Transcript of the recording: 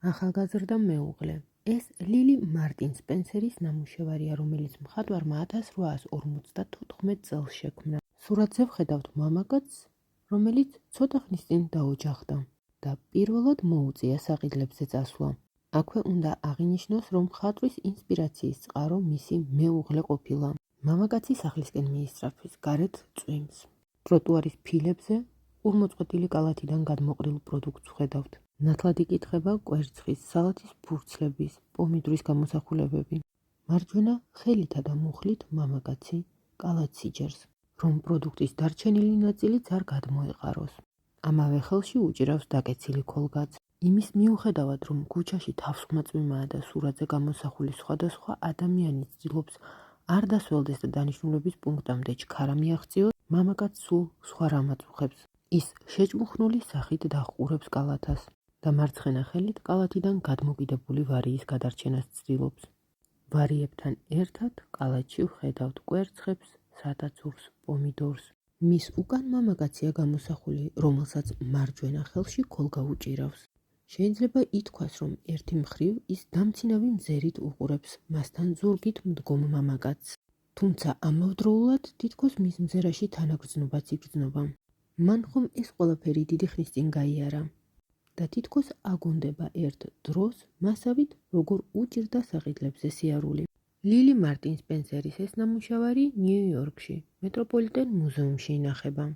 ახალგაზრდა მეუღლე. ეს ლილი მარტინ სპენსერის ნამუშევარია, რომელიც მხატვარმა 1854 წელს შექმნა. სურათზე ვხედავთ მამაკაცს, რომელიც ცოტა ხნის წინ დაოჯახდა და პირველად მოუწია საყიდლებზე წასვლა. აქვე უნდა აღინიშნოს, რომ მხატვრის ინსპირაციის წყარო მისი მეუღლე ყოფილა. მამაკაცი სახლისკენ მიისწრაფვის, გარეთ წვიმს. ტროტუარის ფილებზე ყურმოწყვეტილი კალათიდან გადმოყრილ პროდუქტს ვხედავთ. ნათლად იკითხება კვერცხის, სალათის ფურცლების, პომიდრის გამოსახულებები. მარჯვენა ხელითა და მუხლით მამაკაცი კალათს იჯერს, რომ პროდუქტის დარჩენილი ნაწილიც არ გადმოეყაროს. ამავე ხელში უჭირავს დაკეცილი ქოლგაც. იმის მიუხედავად, რომ ქუჩაში თავსხმა-წვიმაა და სურათზე გამოსახული სხვადასხვა ადამიანი ცდილობს არ დასველდეს და დანიშნულების პუნქტამდე ჩქარა მიაღწიოს, მამაკაცს სულ სხვა რამაც უხებს. ის შეჭმუხნული სახით დაჰყურებს კალათას და მარცხენა ხელით კალათიდან გადმოკიდებული ვარიის გადარჩენას ცდილობს. ვარიებთან ერთად კალათში ვხედავთ კვერცხებს, სათაცურს, პომიდორს. მის უკან მამაკაცია გამოსახული, რომელსაც მარჯვენა ხელში ქოლგა უჭირავს. შეიძლება ითქვას, რომ ერთი მხრივ ის დამცინავი მზერით უყურებს მასთან ზურგით მდგომ მამაკაცს. თუმცა ამავდროულად თითქოს მის მზერაში თანაგრძნობაც იგრძნობა. მან ხომ ეს ყველაფერი დიდი ხნის წინ გაიარა და თითქოს აგონდება ერთ დროს მასავით, როგორ უჭირდა საყიდლებზე სიარული. ლილი მარტინ სპენსერის ეს ნამუშევარი ნიუ-იორკში, მეტროპოლიტენ მუზეუმში ინახება.